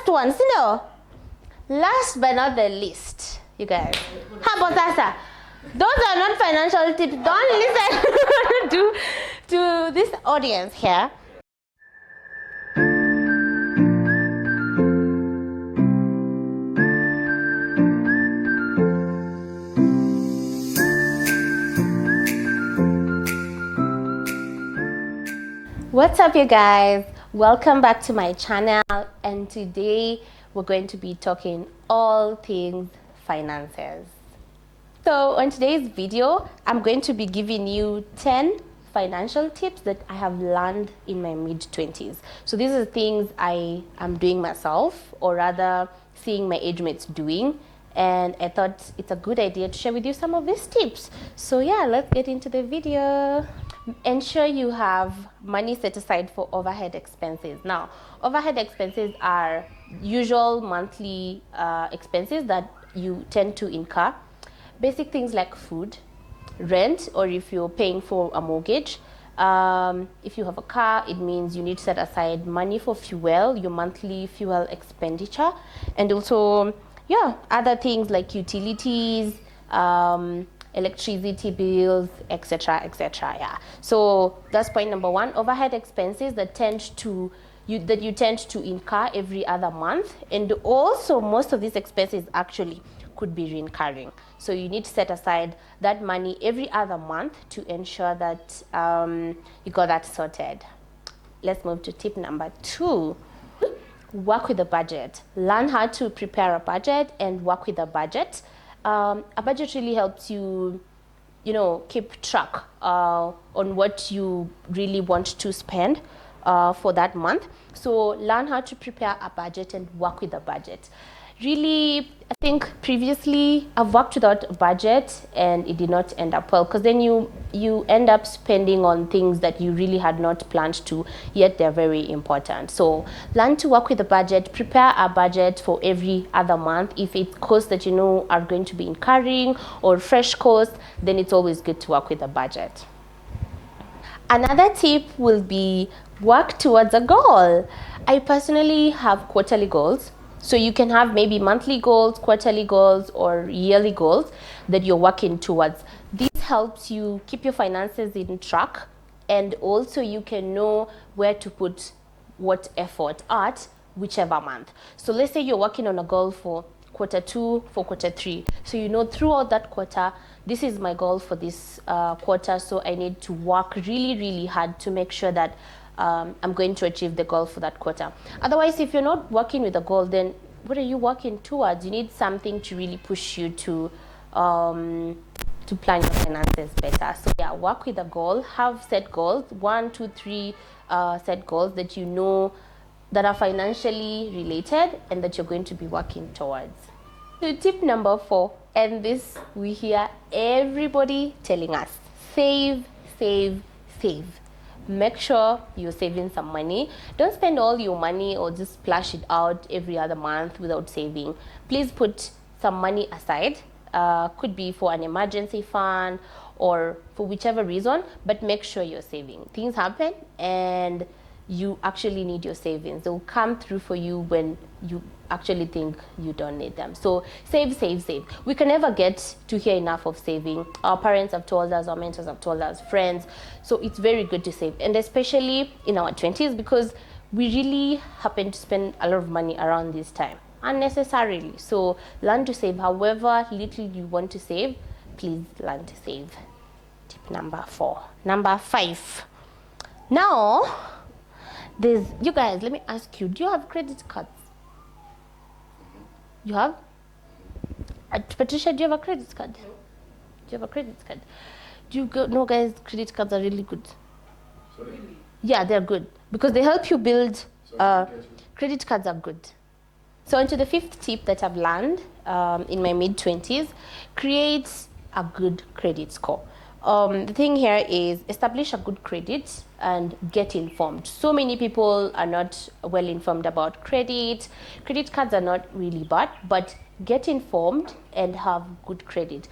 last one, Sino. Last but not the least, you guys. How about that? Those are not financial tips. Don't listen to this audience here. What's up, you guys? Welcome back to my channel, and today we're going to be talking all things finances. So on today's video, I'm going to be giving you 10 financial tips that I have learned in my mid-20s. So these are things I am doing myself, or rather seeing my age mates doing, and I thought it's a good idea to share with you some of these tips. So yeah, let's get into the video. Ensure you have money set aside for overhead expenses. Now, overhead expenses are usual monthly expenses that you tend to incur. Basic things like food, rent, or if you're paying for a mortgage. If you have a car, it means you need to set aside money for fuel, your monthly fuel expenditure, and also, yeah, other things like utilities, electricity bills, etc., etc. Yeah. So that's point number one. Overhead expenses that you tend to incur every other month, and also most of these expenses actually could be recurring. So you need to set aside that money every other month to ensure that you got that sorted. Let's move to tip number 2. Work with a budget. Learn how to prepare a budget and work with a budget. A budget really helps you, keep track on what you really want to spend for that month. So learn how to prepare a budget and work with a budget. Really, I think previously I've worked without a budget and it did not end up well, because then you end up spending on things that you really had not planned to, yet they're very important. So learn to work with a budget, prepare a budget for every other month. If it's costs that you know are going to be incurring or fresh costs, then it's always good to work with a budget. Another tip will be work towards a goal. I personally have quarterly goals. So you can have maybe monthly goals, quarterly goals, or yearly goals that you're working towards. This helps you keep your finances in track, and also you can know where to put what effort at whichever month. So let's say you're working on a goal for quarter 2, for quarter 3. So you know throughout that quarter, this is my goal for this quarter, so I need to work really, really hard to make sure that I'm going to achieve the goal for that quarter. Otherwise, if you're not working with a goal, then what are you working towards? You need something to really push you to plan your finances better. So yeah, work with a goal. Have set goals, 1, 2, 3 set goals that you know that are financially related and that you're going to be working towards. So tip number 4, and this we hear everybody telling us: save, save, save. Make sure you're saving some money. Don't spend all your money or just splash it out every other month without saving. Please put some money aside. Could be for an emergency fund or for whichever reason, but make sure you're saving. Things happen and you actually need your savings. They'll come through for you when you actually think you don't need them. So save, save, save. We can never get to hear enough of saving. Our parents have told us, our mentors have told us, friends. So it's very good to save, and especially in our 20s, because we really happen to spend a lot of money around this time unnecessarily. So learn to save. However little you want to save, please learn to save. Tip number 4. Number 5. Now, you guys, let me ask you, do you have credit cards? You have? Patricia, do you have a credit card? Do you have a credit card? Do you know, guys, credit cards are really good. Sorry? Yeah, they're good because they help you build. Credit cards are good. So onto the 5th tip that I've learned in my mid-20s: create a good credit score. The thing here is establish a good credit and get informed. So many people are not well informed about credit. Credit cards are not really bad, but get informed and have good credit.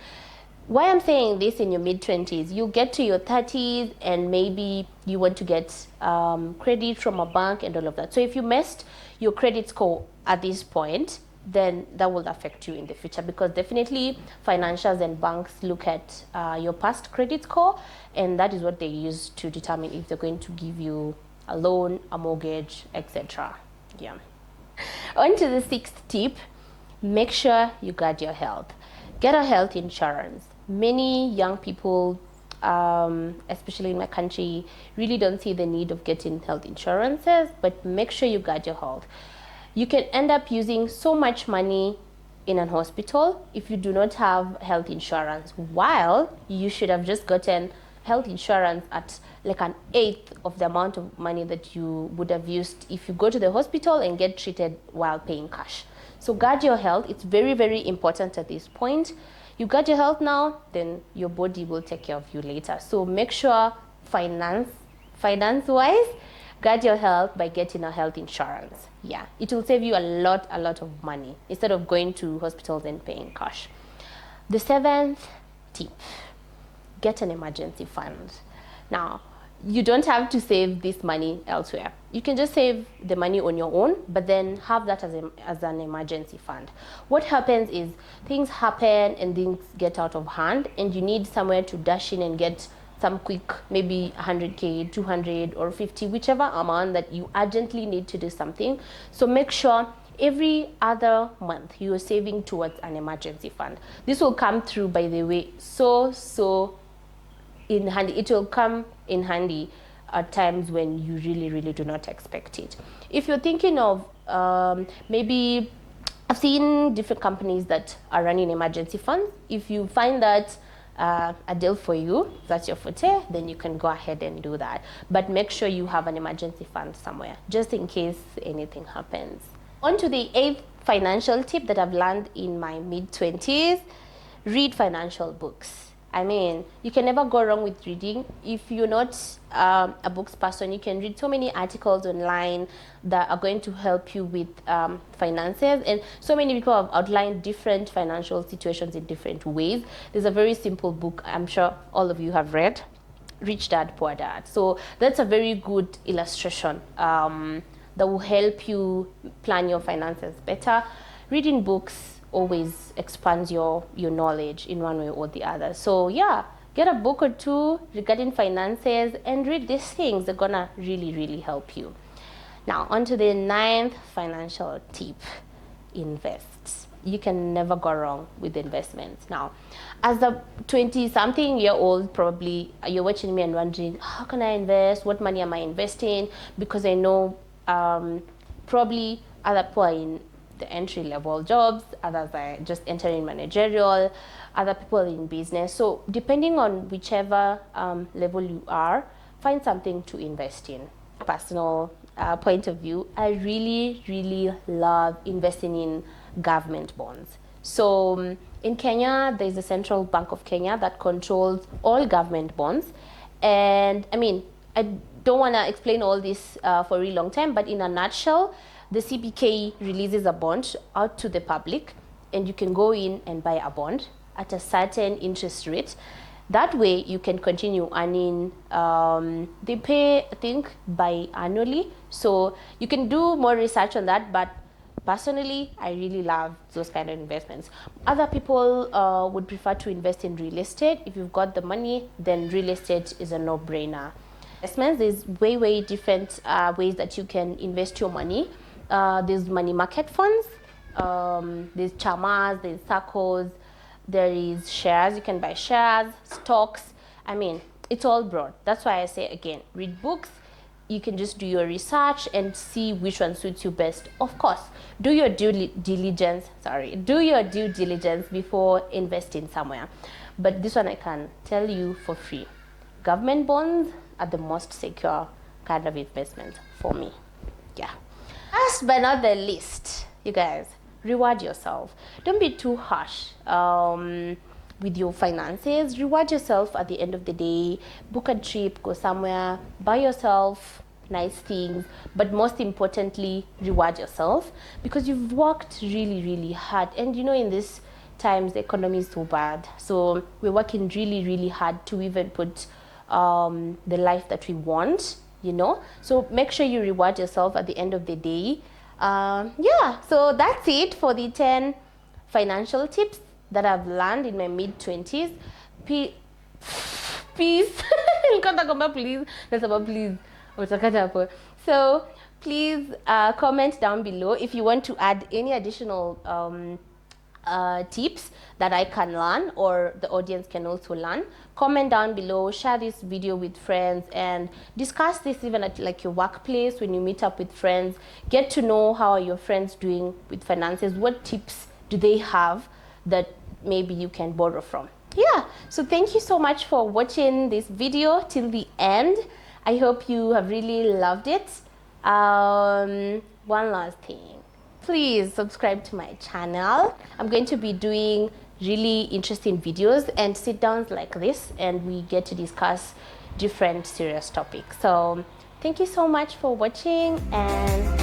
Why I'm saying this in your mid-20s, you get to your 30s and maybe you want to get credit from a bank and all of that. So if you missed your credit score at this point, then that will affect you in the future, because definitely financials and banks look at your past credit score, and that is what they use to determine if they're going to give you a loan, a mortgage, etc. Yeah. On to the sixth tip: make sure you guard your health. Get a health insurance. Many young people, especially in my country, really don't see the need of getting health insurances, but make sure you guard your health. You can end up using so much money in an hospital if you do not have health insurance, while you should have just gotten health insurance at like an eighth of the amount of money that you would have used if you go to the hospital and get treated while paying cash. So guard your health. It's very, very important at this point. You guard your health now, then your body will take care of you later. So make sure finance-wise, guard your health by getting a health insurance. Yeah, it will save you a lot of money instead of going to hospitals and paying cash. The seventh tip: get an emergency fund. Now, you don't have to save this money elsewhere. You can just save the money on your own, but then have that as an emergency fund. What happens is things happen and things get out of hand, and you need somewhere to dash in and get some quick, maybe 100K, 200 or 50, whichever amount that you urgently need to do something. So make sure every other month you are saving towards an emergency fund. This will come through, by the way, so in handy. It will come in handy at times when you really do not expect it. If you're thinking of maybe, I've seen different companies that are running emergency funds. If you find that a deal for you, that's your forte, then you can go ahead and do that. But make sure you have an emergency fund somewhere, just in case anything happens. On to the eighth financial tip that I've learned in my mid-20s: read financial books. I mean, you can never go wrong with reading. If you're not a books person, you can read so many articles online that are going to help you with finances. And so many people have outlined different financial situations in different ways. There's a very simple book I'm sure all of you have read, Rich Dad, Poor Dad. So that's a very good illustration that will help you plan your finances better. Reading books always expands your knowledge in one way or the other. So yeah, get a book or two regarding finances and read these things. They're gonna really help you. Now on to the ninth financial tip: invest. You can never go wrong with investments. Now, as a 20-something-year-old, probably you're watching me and wondering, how can I invest? What money am I investing? Because I know probably other people are in the entry-level jobs, others are just entering managerial, other people in business. So depending on whichever level you are, find something to invest in. Personal point of view, I really love investing in government bonds. So in Kenya, there's the Central Bank of Kenya that controls all government bonds. And I mean, I don't want to explain all this for a really long time, but in a nutshell, the CBK releases a bond out to the public, and you can go in and buy a bond at a certain interest rate. That way you can continue earning. They pay, I think, biannually, so you can do more research on that. But personally, I really love those kind of investments. Other people would prefer to invest in real estate. If you've got the money, then real estate is a no-brainer. Investments, there's way different ways that you can invest your money. There's money market funds, there's chamas, there's circles, there is shares. You can buy shares, stocks. I mean, it's all broad. That's why I say, again, read books. You can just do your research and see which one suits you best. Of course, do your due diligence before investing somewhere. But this one I can tell you for free: government bonds are the most secure kind of investment for me. Yeah. Last but not the least, you guys, reward yourself. Don't be too harsh with your finances. Reward yourself at the end of the day. Book a trip, go somewhere, buy yourself nice things, but most importantly, reward yourself, because you've worked really hard. And you know, in this times the economy is so bad. So we're working really, really hard to even put the life that we want, you know. So make sure you reward yourself at the end of the day. Yeah, so that's it for the 10 financial tips that I've learned in my mid-20s. Peace. Please. So please comment down below if you want to add any additional tips that I can learn or the audience can also learn. Comment down below, share this video with friends, and discuss this even at like your workplace when you meet up with friends. Get to know how are your friends doing with finances, what tips do they have that maybe you can borrow from. Yeah, so thank you so much for watching this video till the end. I hope you have really loved it. One last thing, please subscribe to my channel. I'm going to be doing really interesting videos and sit downs like this, and we get to discuss different serious topics. So thank you so much for watching, and